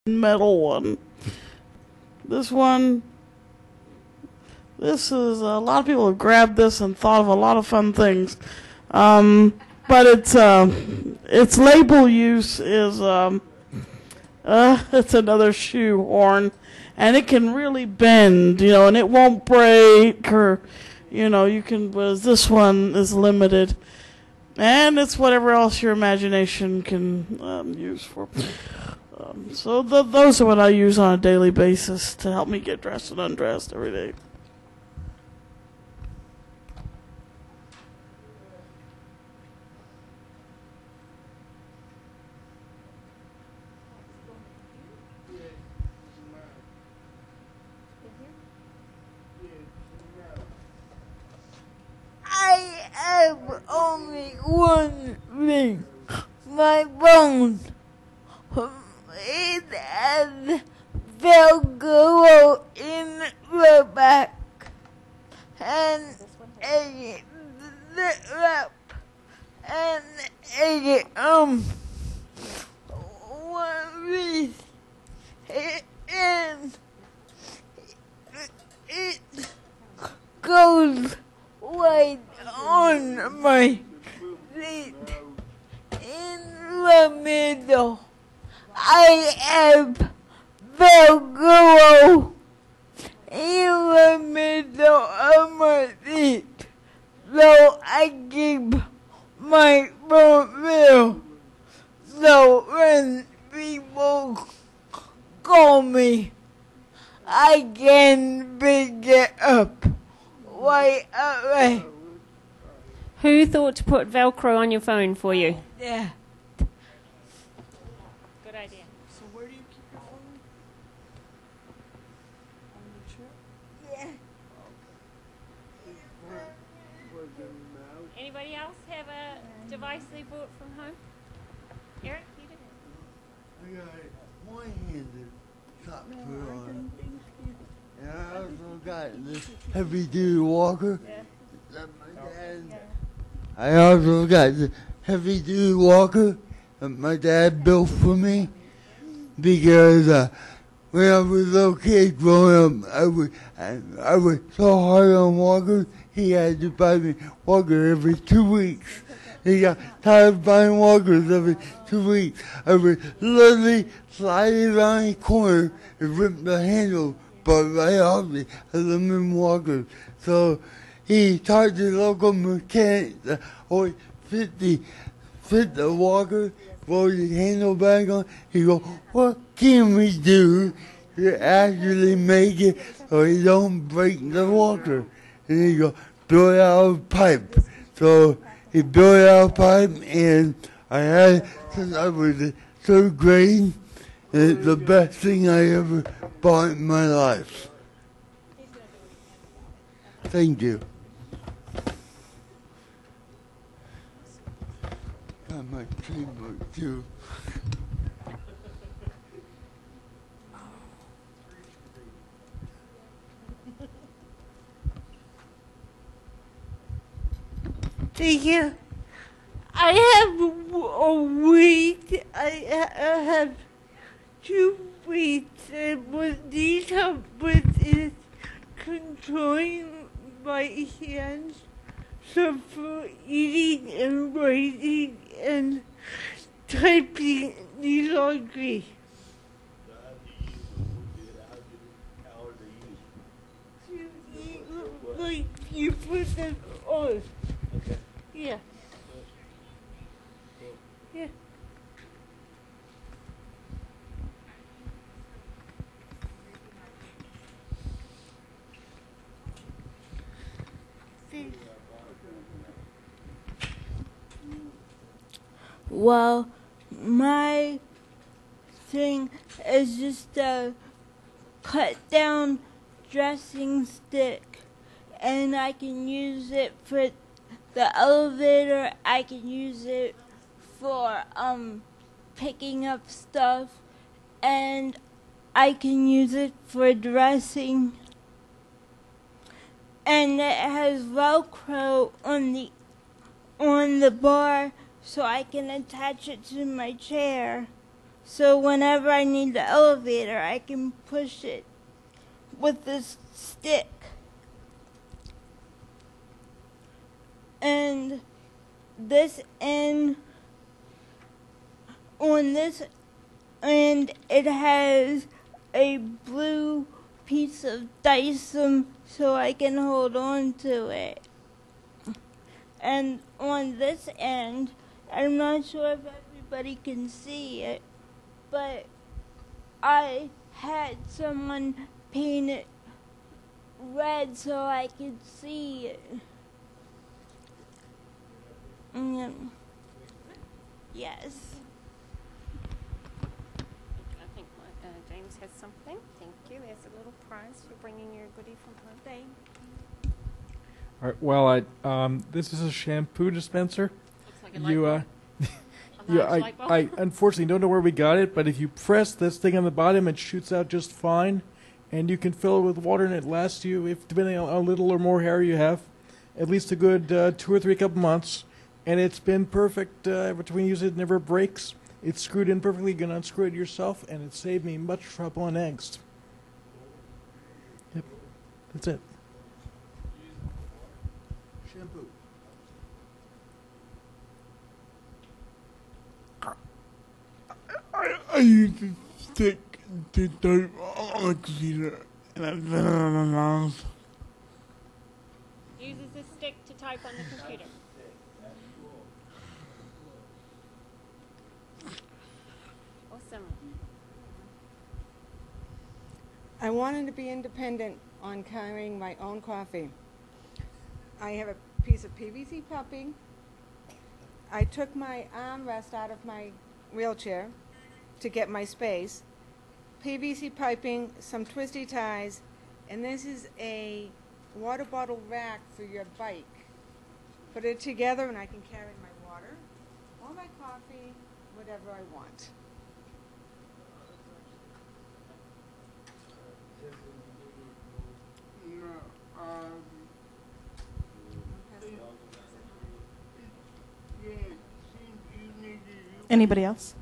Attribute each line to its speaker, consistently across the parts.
Speaker 1: metal one. This one, this is a lot of people have grabbed this and thought of a lot of fun things. But its label use is it's another shoe horn, and it can really bend, and it won't break, or you can. Whereas this one is limited, and it's whatever else your imagination can use for. So those are what I use on a daily basis to help me get dressed and undressed every day.
Speaker 2: I have only one ring. My phone. It has Velcro in the back and a zip up and a one piece and it goes right on my seat in the middle. I have Velcro in the middle of my seat, so I keep my front wheel. So when people call me, I can pick it up right away.
Speaker 3: Who thought to put Velcro on your phone for you?
Speaker 2: Yeah.
Speaker 3: Good idea.
Speaker 1: So where do you keep your phone? On your chair?
Speaker 2: Yeah.
Speaker 3: Anybody else have a device they bought from home? Eric, you did.
Speaker 4: I got a one-handed top put on. And I also got this heavy-duty walker that my dad. I also got the heavy-duty walker that my dad built for me because when I was a little kid growing up, I was so hard on walkers. He had to buy me walker every 2 weeks. He got tired of buying walkers every 2 weeks. I would literally slide it around the corner and rip the handle but right off the aluminum walker. So he taught the local mechanic to always fit the walker, roll the handle back on. He go, what can we do to actually make it so he don't break the walker? And he go, build out a pipe. So he built out a pipe, and I had it since I was in third grade. And it's the best thing I ever bought in my life. Thank you. Got my trademark too.
Speaker 2: Thank you. I have a week. I have 2 weeks, and what these help with is controlling my hands. So for eating and writing and typing, these are great. To eat, like you put them on.
Speaker 5: Okay.
Speaker 2: Yeah. Yeah. Well, my thing is just a cut down dressing stick, and I can use it for the elevator. I can use it for picking up stuff, and I can use it for dressing. And it has Velcro on the bar, so I can attach it to my chair So whenever I need the elevator, I can push it with this stick. And this end, on this end, it has a blue piece of Dyson so I can hold on to it. And on this end, I'm not sure if everybody can see it, but I had someone paint it red so I could see it. Yes.
Speaker 3: I think James has something. Thank you. There's a little prize for bringing your goodie from home.
Speaker 2: Thank
Speaker 5: All right. Well, this is a shampoo dispenser.
Speaker 3: Looks like a light bulb. A
Speaker 5: Yeah,
Speaker 3: large light bulb.
Speaker 5: I unfortunately don't know where we got it, but if you press this thing on the bottom, it shoots out just fine, and you can fill it with water, and it lasts you, if depending on how little or more hair you have, at least a good 2 or 3 couple months. And it's been perfect every time we use it. It never breaks. It's screwed in perfectly. You can unscrew it yourself, and it saved me much trouble and angst. Yep, that's it. Shampoo.
Speaker 6: I used to stick to type on the computer and I put it on my mouth.
Speaker 3: Uses a stick to type on the computer. Awesome.
Speaker 7: I wanted to be independent on carrying my own coffee. I have a piece of PVC piping. I took my armrest out of my wheelchair to get my space. PVC piping, some twisty ties, and this is a water bottle rack for your bike. Put it together and I can carry my water or my coffee, whatever I want.
Speaker 1: Anybody else?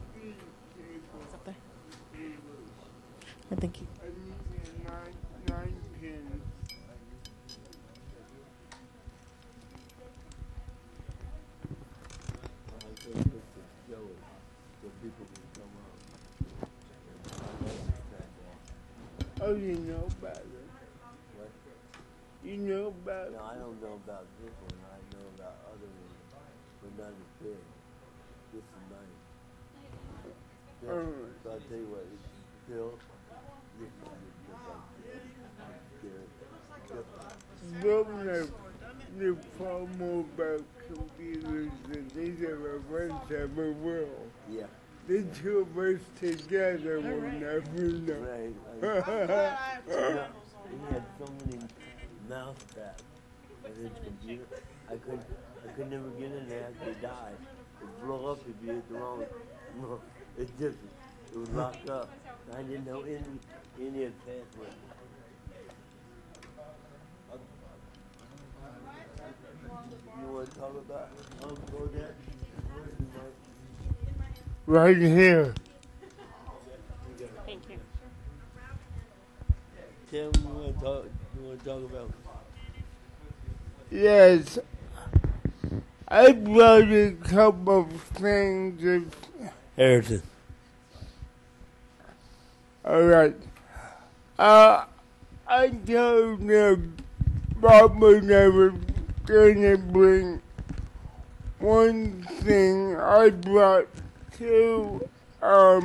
Speaker 1: It's up there. Thank you.
Speaker 6: I need a 9 pin. Oh, you know about it.
Speaker 4: What?
Speaker 6: You know about
Speaker 4: No, I don't know about this one. I know about other ones, but not as big. This is nice. Yeah,
Speaker 6: Alright.
Speaker 4: so I'll tell you what, it's still, this is just like this.
Speaker 6: the problem about computers is neither of us ever will.
Speaker 4: Yeah,
Speaker 6: The two of us together will never know.
Speaker 4: right. He had so many mouse traps on his computer. I could never get in there after he died. It'd blow up if you hit the wrong. No, it would lock up. I didn't know any of the passwords. You want to talk about that?
Speaker 6: Right here.
Speaker 3: Thank you.
Speaker 4: Tim, you want to talk about?
Speaker 6: Yes. I brought a couple of things of
Speaker 4: Harrison.
Speaker 6: alright. I told them Bob was never gonna bring one thing. I brought two. I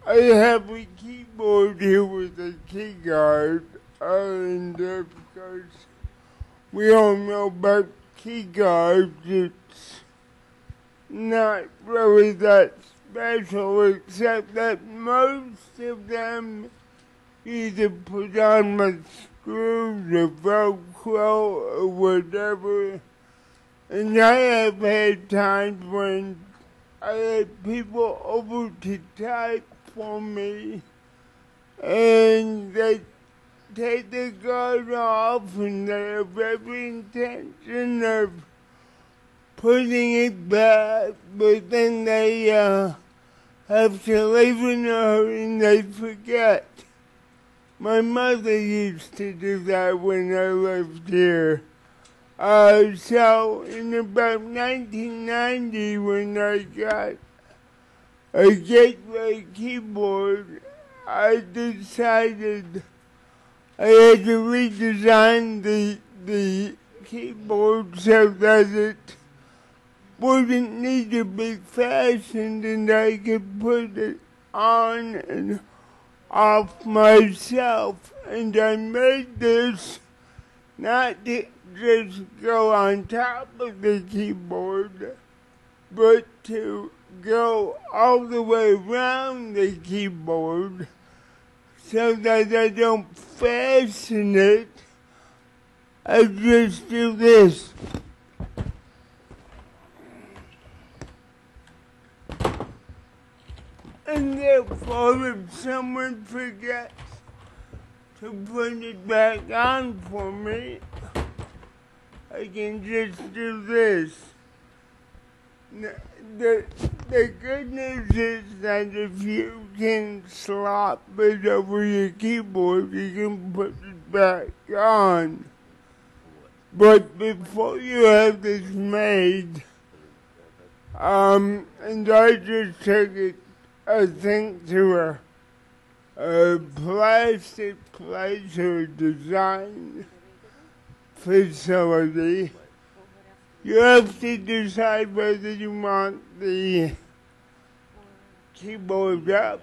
Speaker 6: have a keyboard here with a key guard, and of course, we all know about key guards. It's not really that special, except that most of them either put on with screws or Velcro or whatever. And I have had times when I had people over to type for me, and they take the guard off, and they have every intention of putting it back, but then they have to leave in a hurry and they forget. My mother used to do that when I lived here. So in about 1990, when I got a Gateway keyboard, I decided I had to redesign the keyboard so that it wouldn't need to be fastened and I could put it on and off myself. And I made this not to just go on top of the keyboard, but to go all the way around the keyboard so that I don't fasten it. I just do this. And therefore, if someone forgets to put it back on for me, I can just do this. The good news is that if you can slop it over your keyboard, you can put it back on. But before you have this made, and I just took it, I think, to a plastic place or design facility, you have to decide whether you want the keyboard up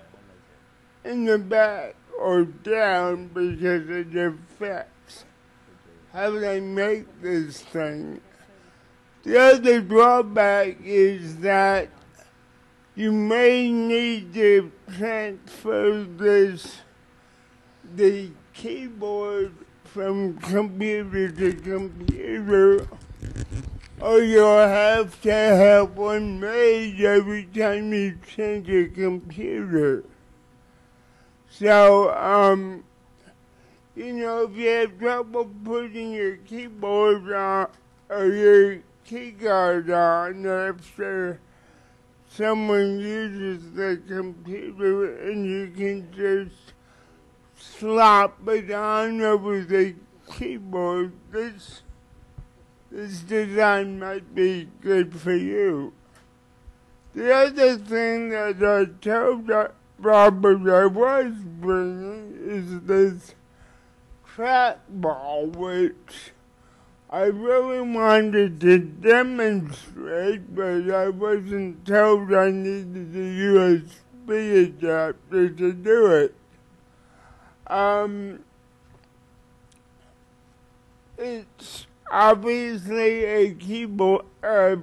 Speaker 6: in the back or down because it affects how they make this thing. The other drawback is that you may need to transfer the keyboard from computer to computer, or you'll have to have one made every time you change a computer. So, if you have trouble putting your keyboard on or your keyguard on after someone uses the computer and you can just slop it on over the keyboard, this design might be good for you. The other thing that I told Robert I was bringing is this trackball, which I really wanted to demonstrate, but I wasn't told I needed a USB adapter to do it. It's obviously a keyboard, a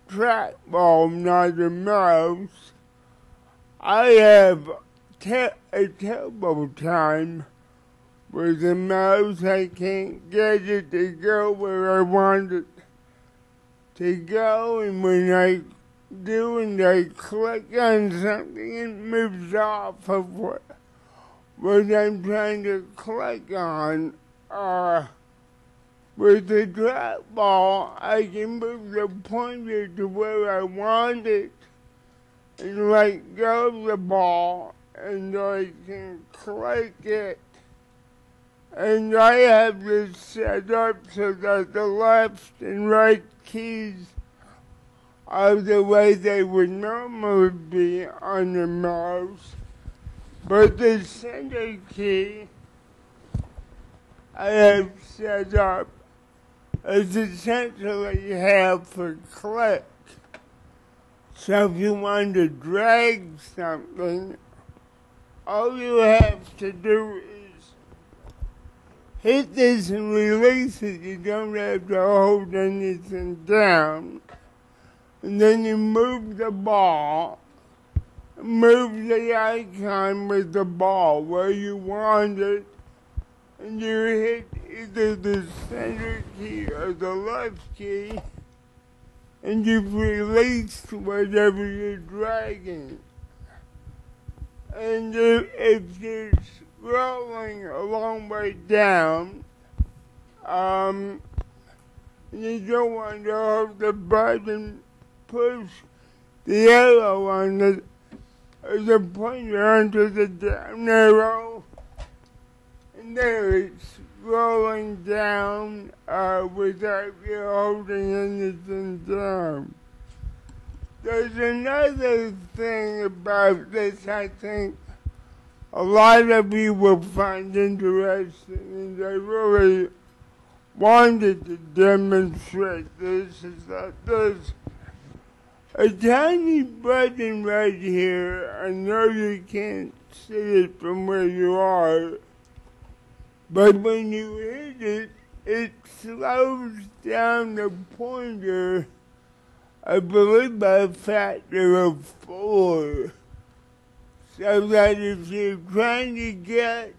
Speaker 6: trackball, not a mouse. I have a terrible time with the mouse. I can't get it to go where I want it to go, and when I do and I click on something, it moves off of what I'm trying to click on. With the trackball, I can move the pointer to where I want it and let go of the ball, and I can click it. And I have this set up so that the left and right keys are the way they would normally be on the mouse. But the center key I have set up as essentially half for click. So if you want to drag something, all you have to do is hit this and release it. You don't have to hold anything down. And then you move the ball, move the icon with the ball where you want it, and you hit either the center key or the left key, and you've released whatever you're dragging. And if you're scrolling a long way down, you don't want to hold the button, push The yellow one is a pointer onto the down arrow, and there it's scrolling down without you holding anything down. There's another thing about this I think a lot of you will find interesting, and I really wanted to demonstrate this, is that there's a tiny button right here. I know you can't see it from where you are, but when you hit it, it slows down the pointer, I believe by a factor of 4. So that if you're trying to get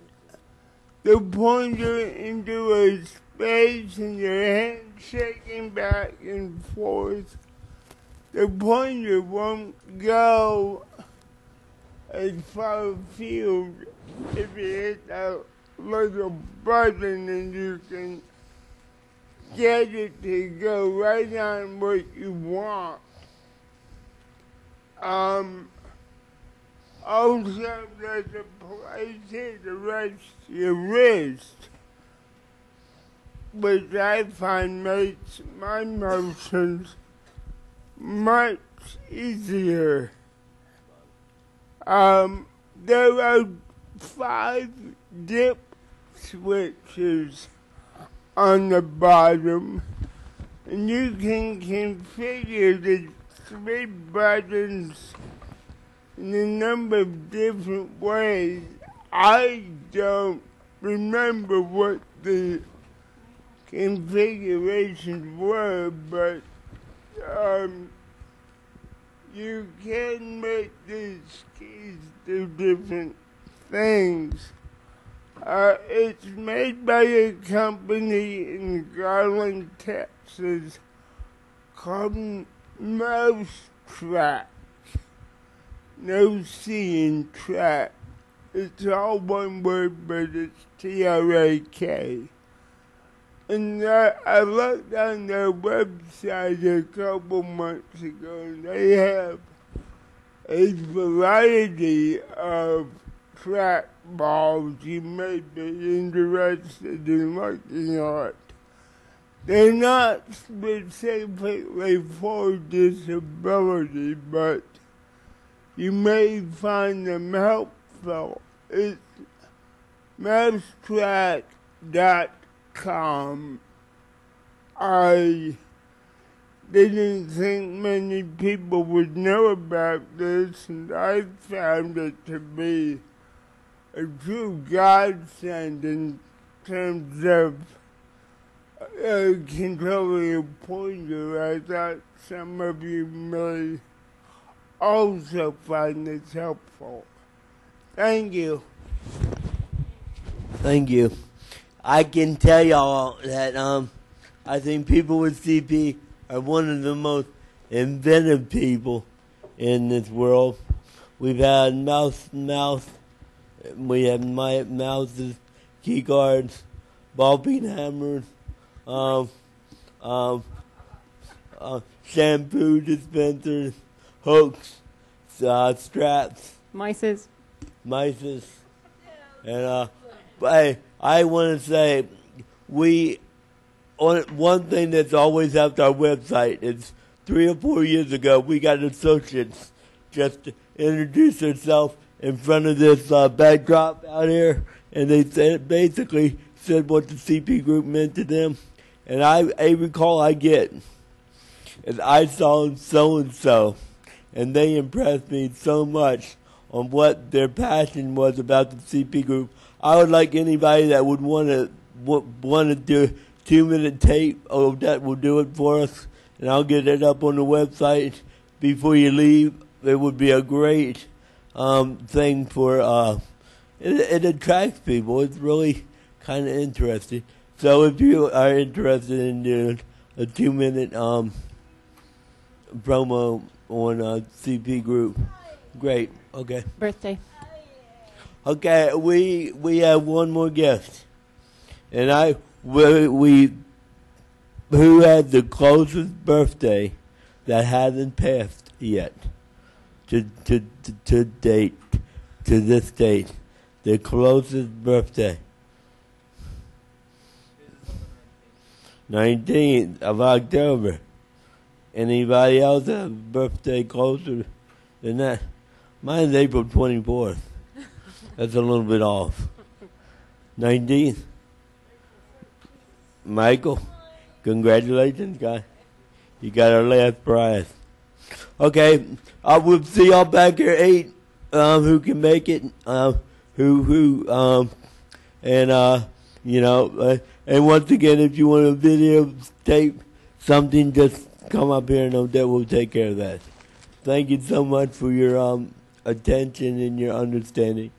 Speaker 6: the pointer into a space and your hand shaking back and forth, the pointer won't go as far afield if you hit that little button, and you can get it to go right on what you want. Also, there's a place here to rest your wrist, which I find makes my motions much easier. There are 5 dip switches on the bottom, and you can configure the 3 buttons in a number of different ways. I don't remember what the configurations were, but you can make these keys do different things. It's made by a company in Garland, Texas called Mousetrack. No C in track. It's all one word, but it's T-R-A-K. And I looked on their website a couple months ago, and they have a variety of track balls you may be interested in looking at. They're not specifically for disability, but you may find them helpful. It's mousetrack.com. I didn't think many people would know about this, and I found it to be a true godsend in terms of controlling a pointer. I thought some of you may also find this helpful. Thank you.
Speaker 4: Thank you. I can tell y'all that I think people with CP are one of the most inventive people in this world. We've had mouse, we have mouses, key cards, ball peen hammers, shampoo dispensers, hooks, straps,
Speaker 8: mices,
Speaker 4: and hey, I want to say one thing that's always helped our website is 3 or 4 years ago we got associates just to introduce themselves in front of this backdrop out here, and they basically said what the CP group meant to them. And I recall I saw so-and-so, and they impressed me so much on what their passion was about the CP group. I would like anybody that would want to do a 2-minute tape, that will do it for us, and I'll get it up on the website before you leave. It would be a great thing for, it attracts people. It's really kind of interesting. So if you are interested in doing a 2-minute promo on CP group, great. Okay.
Speaker 8: birthday.
Speaker 4: Okay, we have one more guest, and who has the closest birthday that hasn't passed yet?
Speaker 6: to date, to this date. The closest birthday. 19th of October. Anybody else have a birthday closer than that? Mine's April 24th. That's a little bit off. 19th. Michael, congratulations, guy. You got our last prize. Okay, we'll see y'all back here 8. Who can make it? And once again, if you want a video tape, something, just come up here and Odette will take care of that. Thank you so much for your attention and your understanding.